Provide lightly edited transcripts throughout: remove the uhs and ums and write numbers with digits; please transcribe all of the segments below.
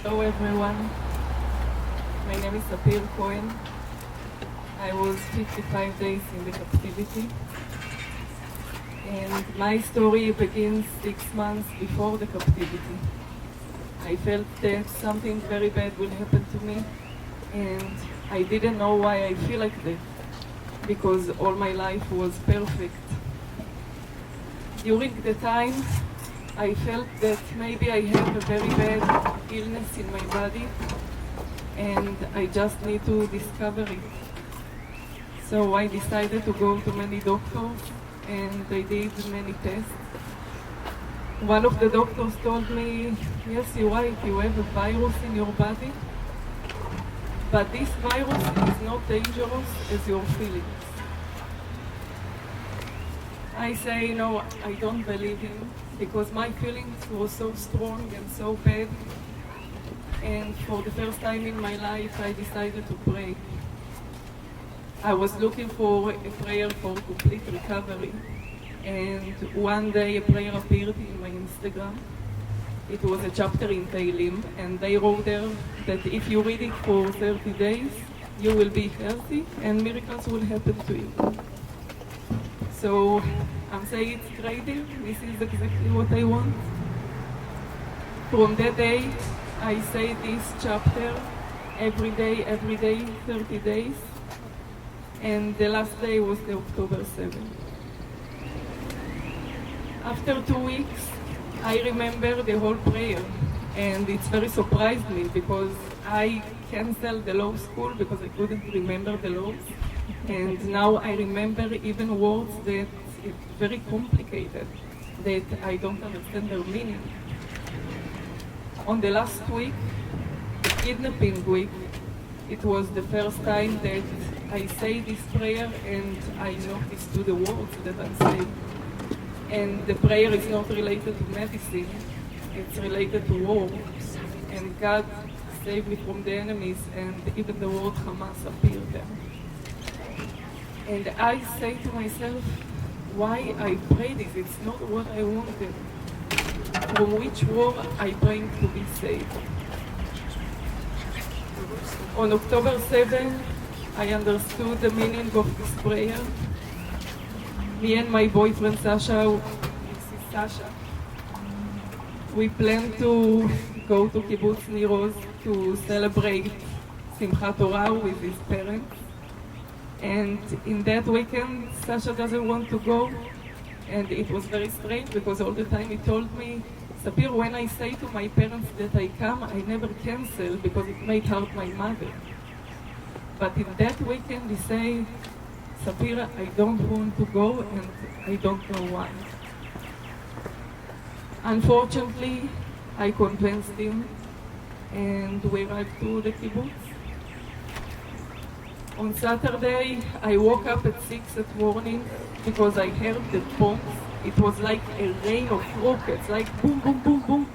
Hello everyone, my name is Sapir Cohen. I was 55 days in the captivity, and my story begins 6 months before the captivity. I felt that something very bad will happen to me, and I didn't know why I feel like that, because all my life was perfect. During the time, I felt that maybe I have a very bad illness in my body and I just need to discover it. So I decided to go to many doctors and I did many tests. One of the doctors told me, yes, you're right, you have a virus in your body, but this virus is not dangerous as your feelings. I say, no, I don't believe him, because my feelings were so strong and so bad. And for the first time in my life, I decided to pray. I was looking for a prayer for complete recovery. And one day a prayer appeared in my Instagram. It was a chapter in Tehillim, and they wrote there that if you read it for 30 days, you will be healthy and miracles will happen to you. So I'm saying it's crazy, this is exactly what I want. From that day, I say this chapter every day, 30 days. And the last day was the October 7th. After 2 weeks, I remember the whole prayer. And it's very surprised me because I canceled the law school because I couldn't remember the laws. And now I remember even words that it's very complicated, that I don't understand their meaning. On the last week, kidnapping week, it was the first time that I say this prayer and I notice to the words that I'm saying. And the prayer is not related to medicine, it's related to war. And God saved me from the enemies, and even the word Hamas appeared there. And I say to myself, why I pray this? It's not what I wanted. From which war I praying to be saved? On October 7, I understood the meaning of this prayer. Me and my boyfriend Sasha, this is Sasha, we plan to go to kibbutz Nir Oz to celebrate Simchat Torah with his parents. And in that weekend, Sasha doesn't want to go. And it was very strange because all the time he told me, Sapir, when I say to my parents that I come, I never cancel because it may hurt my mother. But in that weekend, he say, Sapir, I don't want to go and I don't know why. Unfortunately, I convinced him and we arrived to the kibbutz. On Saturday, I woke up at 6 in the morning because I heard the bombs. It was like a rain of rockets, like boom, boom, boom, boom.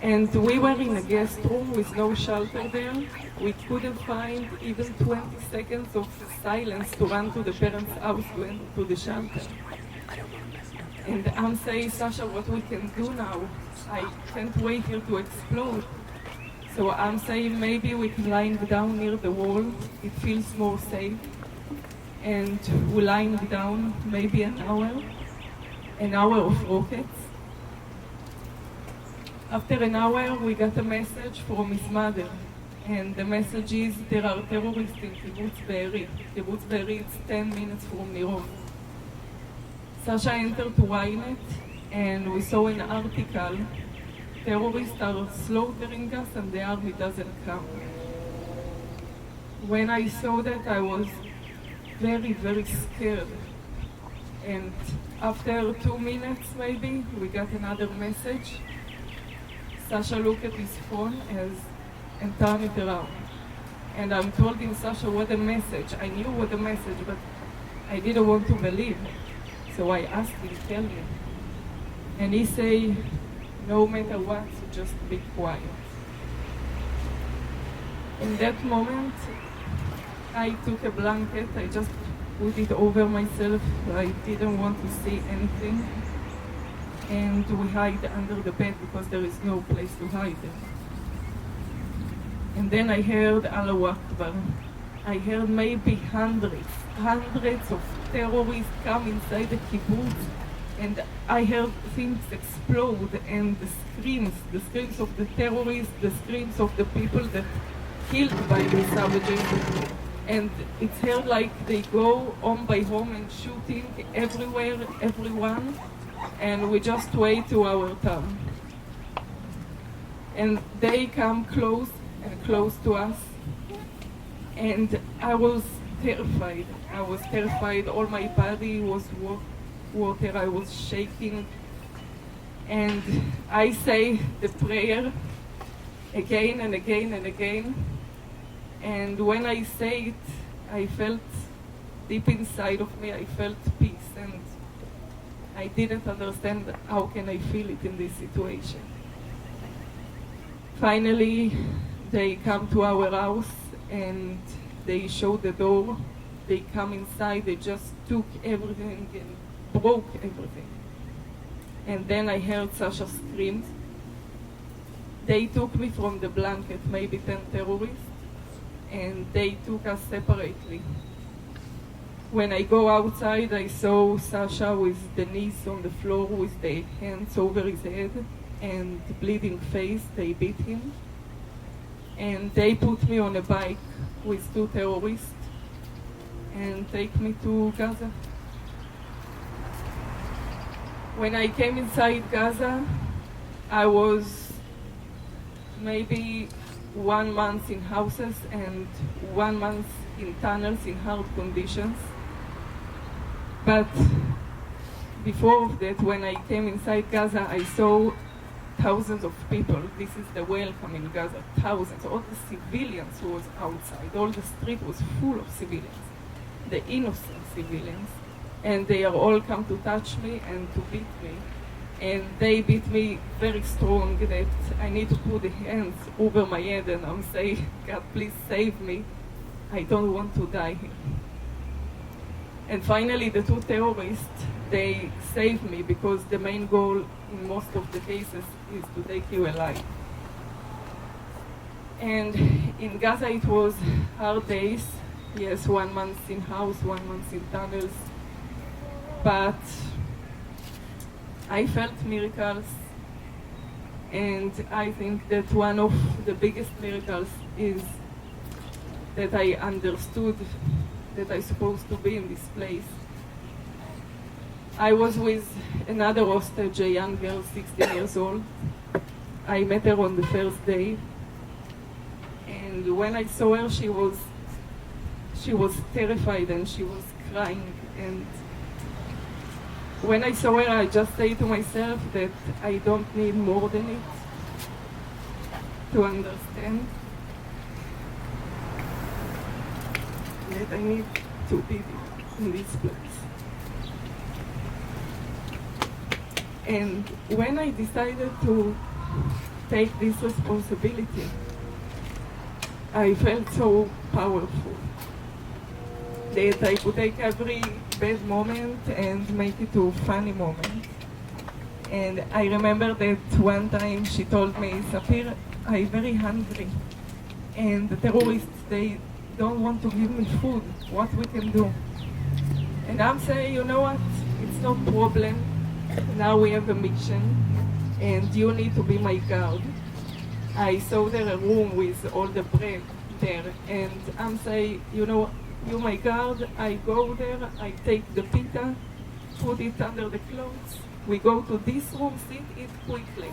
And we were in a guest room with no shelter there. We couldn't find even 20 seconds of silence to run to the parents' house to enter to the shelter. And I'm saying, Sasha, what we can do now? I can't wait here to explode. So I'm saying maybe we can lying down near the wall. It feels more safe. And we're lying down maybe an hour of rockets. After an hour, we got a message from his mother. And the message is, there are terrorists in kibbutz Be'eri. Kibbutz Be'eri is 10 minutes from Nir Oz. Sasha entered to Ynet, and we saw an article. Terrorists are slaughtering us and the army doesn't come. When I saw that, I was very, very scared. And after 2 minutes maybe, we got another message. Sasha looked at his phone and turned it around. And I'm told him, Sasha, what a message. I knew what a message, but I didn't want to believe. So I asked him, tell me. And he said, no matter what, just be quiet. In that moment, I took a blanket, I just put it over myself. I didn't want to see anything. And we hide under the bed because there is no place to hide. And then I heard Allahu Akbar. I heard maybe hundreds of terrorists come inside the kibbutz, and I heard things explode, and the screams of the terrorists, the screams of the people that killed by the savages. And it's heard like they go home by home and shooting everywhere, everyone, and we just wait to our turn. And they come close and close to us, and I was terrified. All my body was water. I was shaking, and I say the prayer again and again and again. And when I say it, I felt deep inside of me, I felt peace, and I didn't understand how can I feel it in this situation. Finally, they come to our house and they show the door. They come inside, they just took everything and broke everything. And then I heard Sasha screams. They took me from the blanket, maybe 10 terrorists, and they took us separately. When I go outside, I saw Sasha with the knees on the floor with the hands over his head and bleeding face. They beat him. And they put me on a bike with 2 terrorists and take me to Gaza. When I came inside Gaza, I was maybe 1 month in houses and 1 month in tunnels in hard conditions. But before that, when I came inside Gaza, I saw thousands of people. This is the welcome in Gaza, thousands. All the civilians who was outside. All the street was full of civilians, the innocent civilians. And they are all come to touch me and to beat me. And they beat me very strong that I need to put the hands over my head and I'm saying, God, please save me. I don't want to die here. And finally, the 2 terrorists, they saved me because the main goal in most of the cases is to take you alive. And in Gaza, it was hard days. Yes, 1 month in house, 1 month in tunnels. But I felt miracles, and I think that one of the biggest miracles is that I understood that I'm supposed to be in this place. I was with another hostage, a young girl, 16 years old. I met her on the first day, and when I saw her, she was terrified and she was crying. And when I saw her, I just say to myself that I don't need more than it to understand that I need to be in this place. And when I decided to take this responsibility, I felt so powerful that I could take every bad moment and make it to a funny moment. And I remember that one time she told me, Sapir, I'm very hungry, and the terrorists, they don't want to give me food. What we can do? And I'm saying, you know what? It's no problem. Now we have a mission, and you need to be my guard. I saw there a room with all the bread there, and I'm saying, you know, you my guard. I go there, I take the pita, put it under the clothes. We go to this room, sit, eat quickly.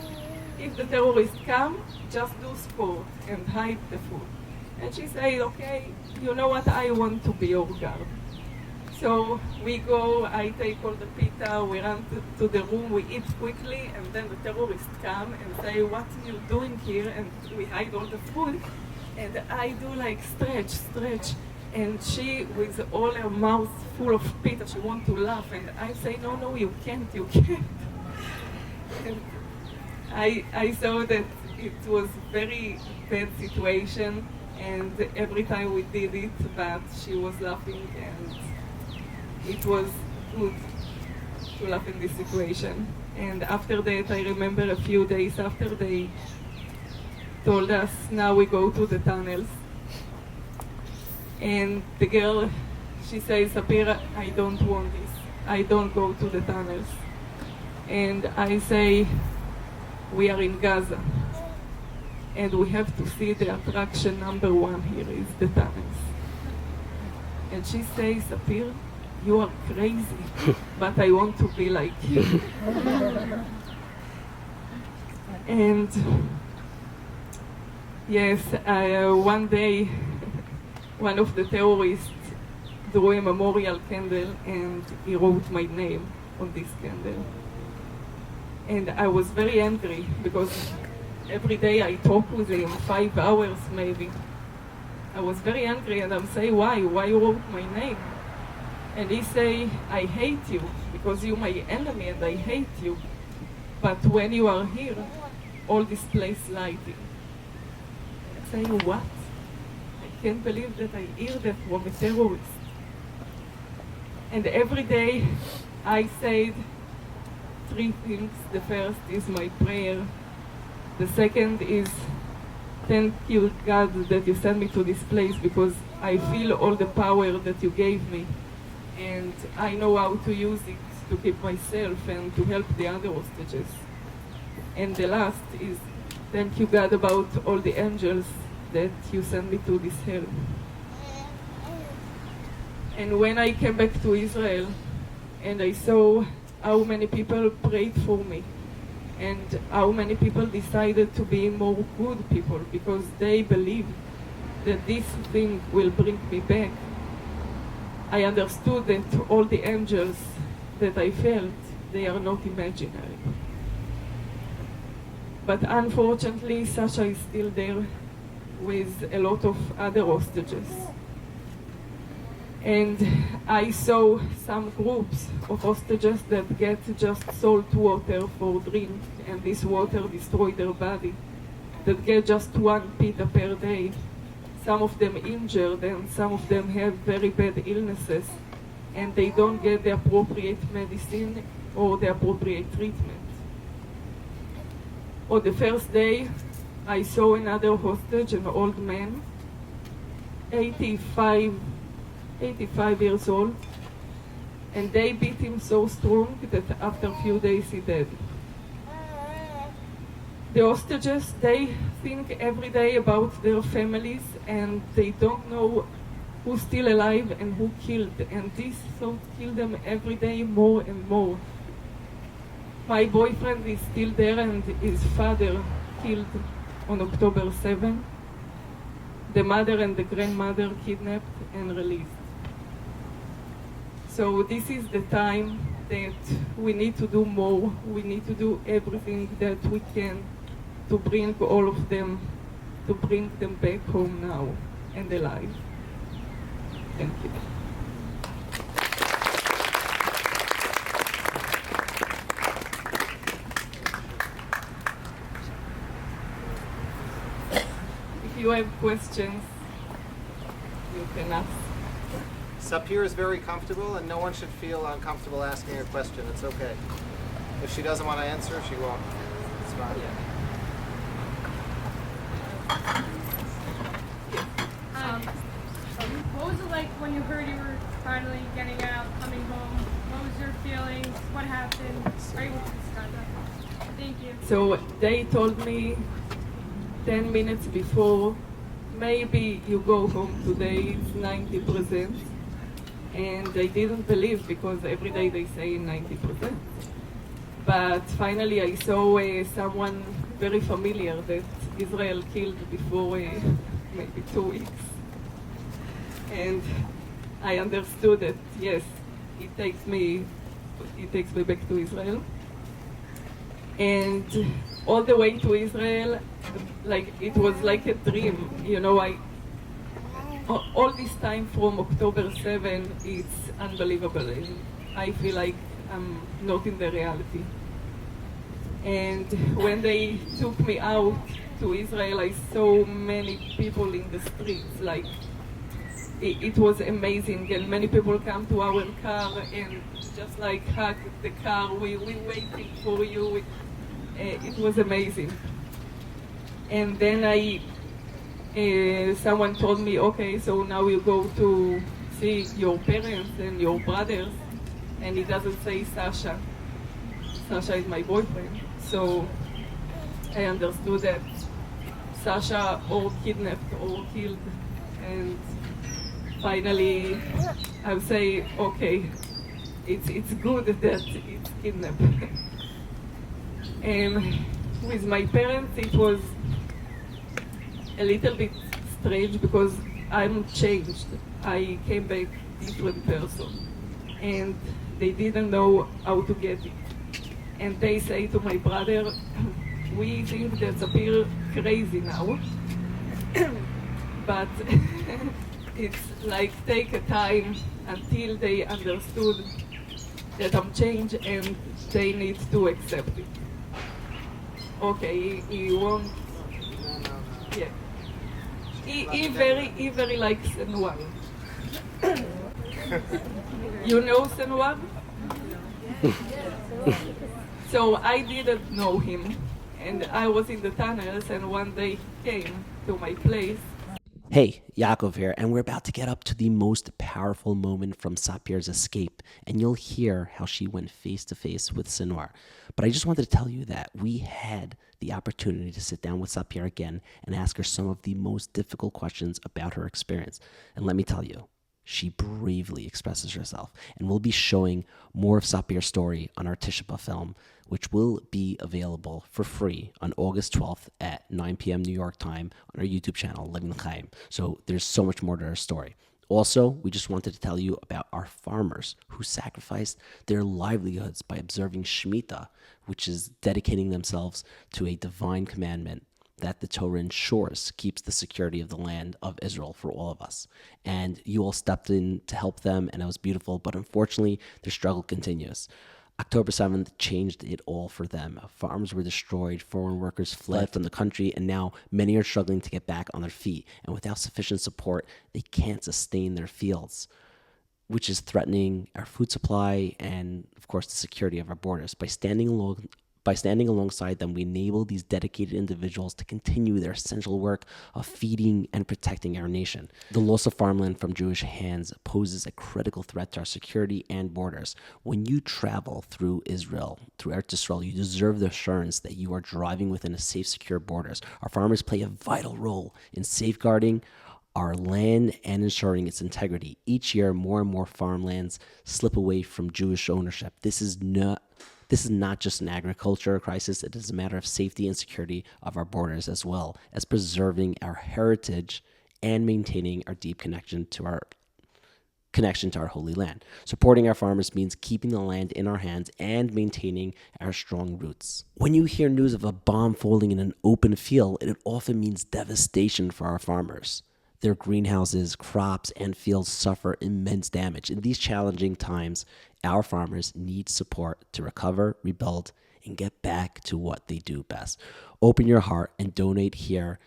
If the terrorists come, just do sport and hide the food. And she said, okay, you know what, I want to be your guard. So we go, I take all the pita, we run to the room, we eat quickly, and then the terrorists come and say, what are you doing here? And we hide all the food. And I do like stretch. And she, with all her mouth full of pita, she wants to laugh. And I say, no, you can't. And I saw that it was very bad situation. And every time we did it, but she was laughing, and it was good to laugh in this situation. And after that, I remember a few days after they told us, now we go to the tunnels. And the girl, she says, Sapir, I don't want this. I don't go to the tunnels. And I say, we are in Gaza. And we have to see the attraction number one here is the tunnels. And she says, Sapir, you are crazy, but I want to be like you. And yes, one day, one of the terrorists drew a memorial candle and he wrote my name on this candle. And I was very angry because every day I talk with him, 5 hours maybe. I was very angry and I'm saying, why? Why you wrote my name? And he say, I hate you because you're my enemy and I hate you. But when you are here, all this place lighting. I say, what? I can't believe that I hear that from a terrorist. And every day I said 3 things. The first is my prayer. The second is, thank you, God, that you sent me to this place because I feel all the power that you gave me. And I know how to use it to keep myself and to help the other hostages. And the last is, thank you, God, about all the angels that you sent me to this hell. And when I came back to Israel, and I saw how many people prayed for me, and how many people decided to be more good people because they believe that this thing will bring me back, I understood that all the angels that I felt, they are not imaginary. But unfortunately, Sasha is still there with a lot of other hostages. And I saw some groups of hostages that get just salt water for drink, and this water destroys their body, that get just 1 pita per day. Some of them injured, and some of them have very bad illnesses, and they don't get the appropriate medicine or the appropriate treatment. On the first day, I saw another hostage, an old man, 85 years old, and they beat him so strong that after a few days he died. The hostages, they think every day about their families and they don't know who's still alive and who killed, and this thought kills them every day more and more. My boyfriend is still there and his father killed on October 7. The mother and the grandmother kidnapped and released. So this is the time that we need to do more. We need to do everything that we can to bring all of them, to bring them back home now and alive. Thank you. If you have questions, you can ask. Sapir is very comfortable, and no one should feel uncomfortable asking a question. It's okay. If she doesn't want to answer, she won't. It's fine. Yeah. What was it like when you heard you were finally getting out, coming home? What was your feelings? What happened? Are you able to describe that? Thank you. So they told me 10 minutes before, maybe you go home today, it's 90%. And I didn't believe because every day they say 90%. But finally I saw someone very familiar that Israel killed before maybe 2 weeks. And I understood that, yes, it takes me back to Israel. And all the way to Israel, like it was like a dream. You know, all this time from October 7, it's unbelievable. And I feel like I'm not in the reality. And when they took me out to Israel, I saw many people in the streets. Like it was amazing, and many people come to our car and just like hug the car. We waiting for you. It was amazing. And then someone told me, okay, so now you go to see your parents and your brothers, and it doesn't say Sasha. Sasha is my boyfriend. So I understood that Sasha or kidnapped or killed, and finally I would say, okay, it's good that it's kidnapped. And with my parents it was a little bit strange because I'm changed. I came back different person, and they didn't know how to get it. And they say to my brother, we think that Sapir crazy now, but it's like take a time until they understood that I'm changed and they need to accept it. Okay, he won't. Yeah. He very likes Sinwar. You know Sinwar? So I didn't know him, and I was in the tunnels, and one day he came to my place. Hey, Yaakov here, and we're about to get up to the most powerful moment from Sapir's escape, and you'll hear how she went face to face with Sinwar. But I just wanted to tell you that we had the opportunity to sit down with Sapir again and ask her some of the most difficult questions about her experience. And let me tell you, she bravely expresses herself, and we'll be showing more of Sapir's story on our Tisha B'av film, which will be available for free on August 12th at 9 p.m. New York time on our YouTube channel, Living Lchaim. So there's so much more to our story. Also, we just wanted to tell you about our farmers who sacrificed their livelihoods by observing Shemitah, which is dedicating themselves to a divine commandment that the Torah ensures keeps the security of the land of Israel for all of us. And you all stepped in to help them, and it was beautiful, but unfortunately, their struggle continues. October 7th changed it all for them. Farms were destroyed, foreign workers fled from the country, and now many are struggling to get back on their feet. And without sufficient support, they can't sustain their fields, which is threatening our food supply and, of course, the security of our borders. By standing alongside them, we enable these dedicated individuals to continue their essential work of feeding and protecting our nation. The loss of farmland from Jewish hands poses a critical threat to our security and borders. When you travel through Israel, through Eretz Israel, you deserve the assurance that you are driving within a safe, secure borders. Our farmers play a vital role in safeguarding our land and ensuring its integrity. Each year, more and more farmlands slip away from Jewish ownership. This is not just an agriculture crisis. It is a matter of safety and security of our borders, as well as preserving our heritage and maintaining our deep connection to our holy land. Supporting our farmers means keeping the land in our hands and maintaining our strong roots. When you hear news of a bomb falling in an open field, it often means devastation for our farmers. Their greenhouses, crops, and fields suffer immense damage. In these challenging times, our farmers need support to recover, rebuild, and get back to what they do best. Open your heart and donate here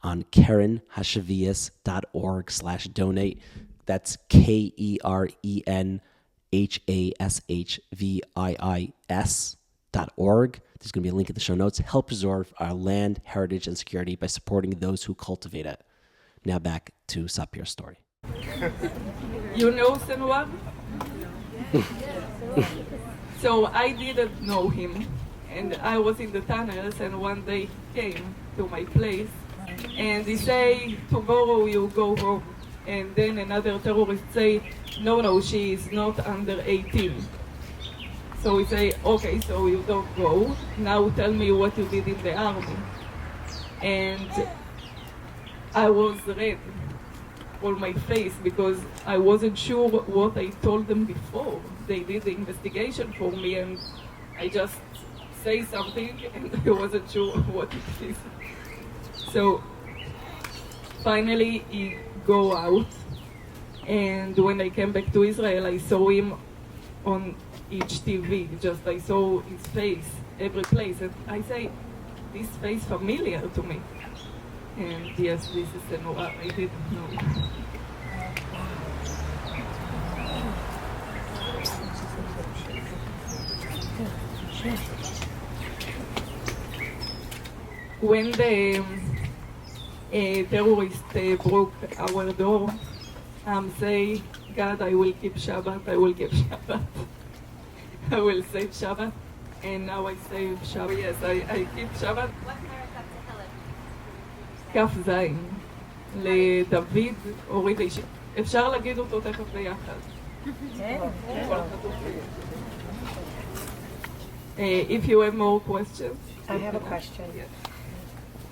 on KerenHashvius.org/donate. That's KerenHashviis.org. There's going to be a link in the show notes. Help preserve our land, heritage, and security by supporting those who cultivate it. Now back to Sapir's story. You know Sinwar? So I didn't know him, and I was in the tunnels, and one day he came to my place, and he say, tomorrow you go home. And then another terrorist say, no, she is not under 18. So we say, okay, so you don't go. Now tell me what you did in the army. And I was red on my face because I wasn't sure what I told them before. They did the investigation for me, and I just say something and I wasn't sure what it is. So finally he go out, and when I came back to Israel, I saw him on each TV. Just I saw his face every place, and I say, this face familiar to me. And yes, this is Sinwar. I didn't know. When the a terrorist broke our door, say, God, I will keep Shabbat, I will keep Shabbat. I will save Shabbat, and now I save Shabbat. Yes, I keep Shabbat. What paragraph to כף זין, לדוד הוריד האישי. אפשר להגיד אותו תכף ביחד. If you have more questions. I have a question. Yes.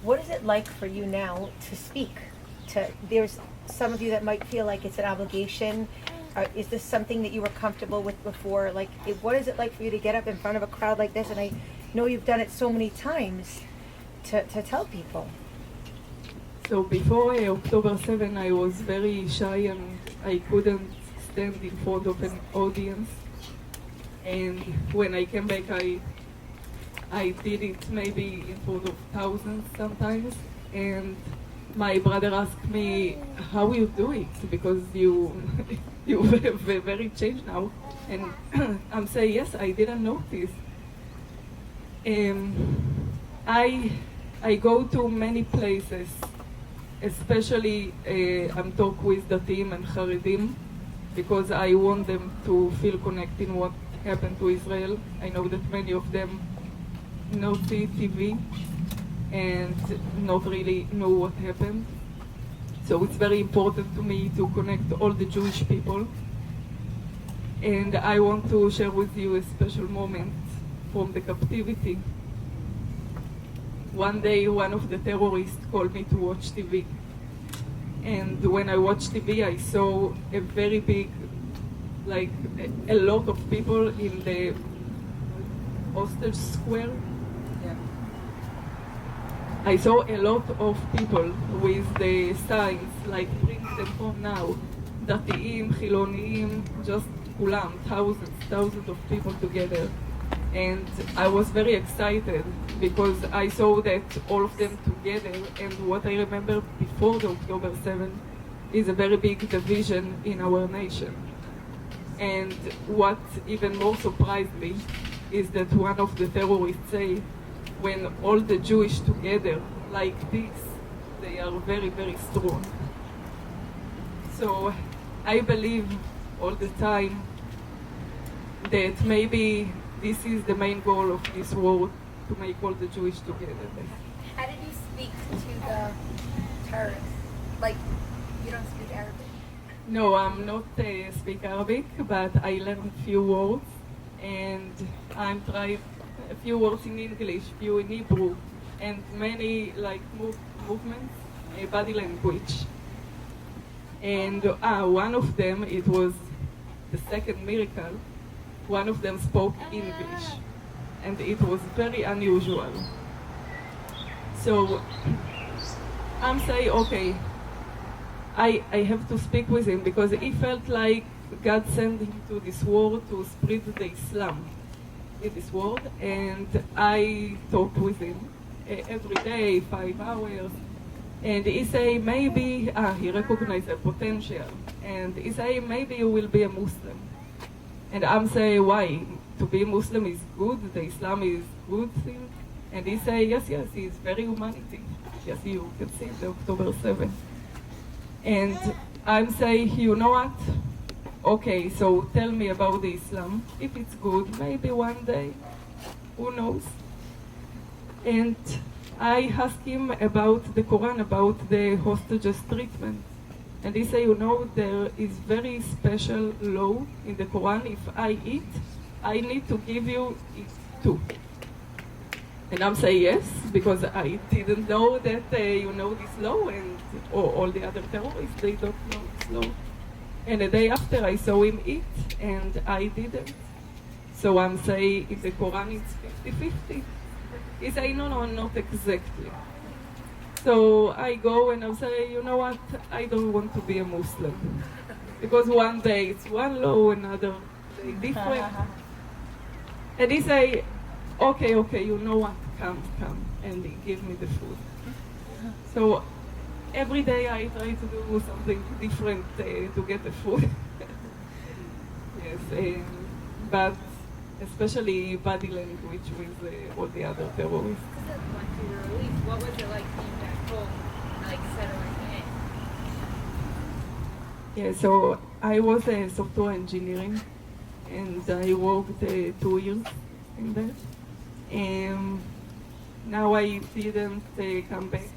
What is it like for you now to speak? There's some of you that might feel like it's an obligation. Is this something that you were comfortable with before? Like, what is it like for you to get up in front of a crowd like this? And I know you've done it so many times to tell people. So before October 7, I was very shy and I couldn't stand in front of an audience. And when I came back, I did it maybe in front of thousands sometimes. And my brother asked me, how you do it? Because you very changed now. And I'm saying, yes, I didn't notice. I go to many places, especially I'm talk with the team and Haredim, because I want them to feel connected in what happened to Israel. I know that many of them not see TV and not really know what happened. So it's very important to me to connect all the Jewish people. And I want to share with you a special moment from the captivity. One day, one of the terrorists called me to watch TV. And when I watched TV, I saw a very big, like a lot of people in the hostage square. Yeah. I saw a lot of people with the signs, like bring them home now. דתיים, חילוניים, just כולם, thousands of people together. And I was very excited because I saw that all of them together, and what I remember before the October 7 is a very big division in our nation. And what even more surprised me is that one of the terrorists say, when all the Jewish together like this, they are very, very strong. So I believe all the time that maybe this is the main goal of this war, to make all the Jewish together. How did you speak to the terrorists? Like, you don't speak Arabic? No, I'm not speak Arabic, but I learned few words, and I'm trying a few words in English, few in Hebrew, and many like movements, body language. And one of them, it was the second miracle. One of them spoke English, and it was very unusual. So I'm saying, okay, I have to speak with him because he felt like God sent him to this world to spread the Islam in this world, and I talked with him every day, 5 hours, and he say maybe, he recognized the potential, and he say maybe you will be a Muslim. And I'm saying, why? To be Muslim is good, the Islam is good thing. And he say, yes, he's very humanity. Yes, you can see the October 7. And I'm saying, you know what? Okay, so tell me about the Islam. If it's good, maybe one day, who knows? And I asked him about the Quran, about the hostages treatment. And he say, you know, there is very special law in the Quran. If I eat, I need to give you it too. And I'm saying yes, because I didn't know that you know this law, and all the other terrorists, they don't know this law. And the day after, I saw him eat, and I didn't. So I'm saying, in the Quran, it's 50-50. He say, no, not exactly. So I go and I say, you know what, I don't want to be a Muslim. Because one day it's one law, another day different. And he say, okay, you know what, come. And he give me the food. So every day I try to do something different to get the food. Yes, but especially body language with all the other terrorists. Once you were released, what was it like being back home? like settling in? Yeah, so I was a software engineering, and I worked 2 years in that. Now I didn't come back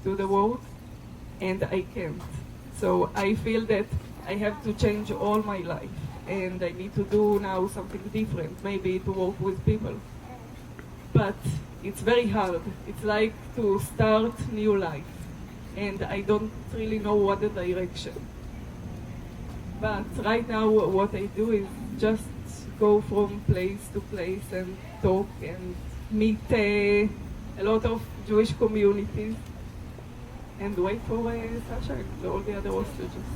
to the work, and I can't. So I feel that I have to change all my life, and I need to do now something different, maybe to work with people. But it's very hard. It's like to start new life, and I don't really know what the direction. But right now what I do is just go from place to place and talk and meet a lot of Jewish communities and wait for Sasha and all the other hostages.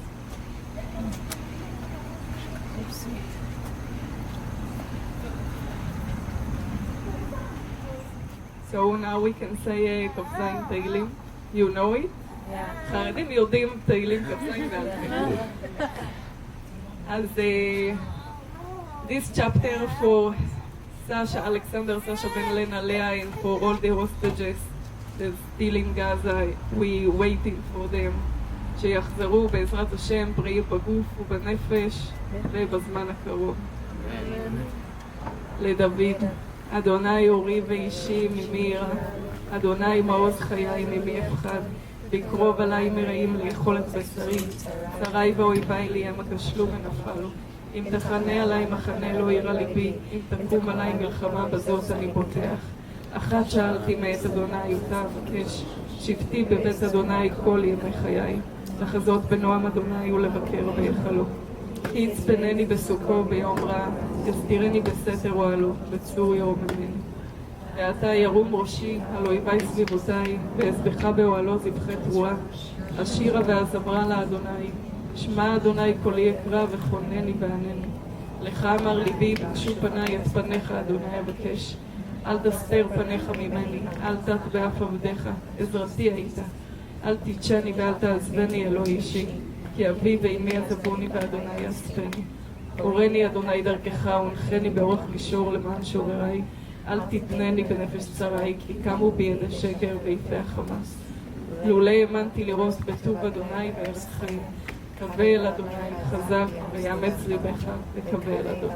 So now we can say כ"ז תהילים. You know it? חרדים יודעים תהילים כ"ז בעל פה. אז this chapter for Sasha, Alexander, Sasha Ben Lena, Leah, and for all the hostages that still in Gaza, we waiting for them. שיחזרו בעזרת השם, בריאים בגוף ובנפש ובזמן הקרוב. לדוד, אדוני אורי ואישי ממי ירא, אדוני מעוז חיי ממי אפחד, בקרוב עליי מרעים לאכול את בשרי, שרי ואויביי לי הם הכשלו ונפלו. אם תחנה עליי מחנה לא ירא ליבי, אם תקום עליי מלחמה בזאת אני בוטח. אחת שאלתי מאת אדוני אותה אבקש, שבתי בבית אדוני כל ימי חיי, לחזות בנועם אדוני ולבקר בהיכלו. כי יצפנני בסוכו ביום רע, יסתירני בסתר אוהלו, בצור ירוממני. ועתה ירום ראשי על אויבי סביבותיי, ואזבחה באוהלו זבחי תרועה. השירה והזמרה לאדוני, שמע אדוני קולי אקרא וכונני וענני. לך אמר ליבי, בקשו פניי את פניך אדוני אבקש. אל תסתר פניך ממני, אל תת באף עבדיך, עזרתי היית. אל תיטשני ואל תעזבני אלוהי אישי, כי אבי ואמי עזבוני ואדוני יאספני. הורני אדוני דרכך ונחני באורך מישור למען שוררי. אל תתנני בנפש צרי, כי קמו בידי שקר ויפי החמאס. לולא האמנתי לראות בטוב אדוני וארץ חיים. קווה אל אדוני חזק ויאמץ ליבך וקווה אל אדוני.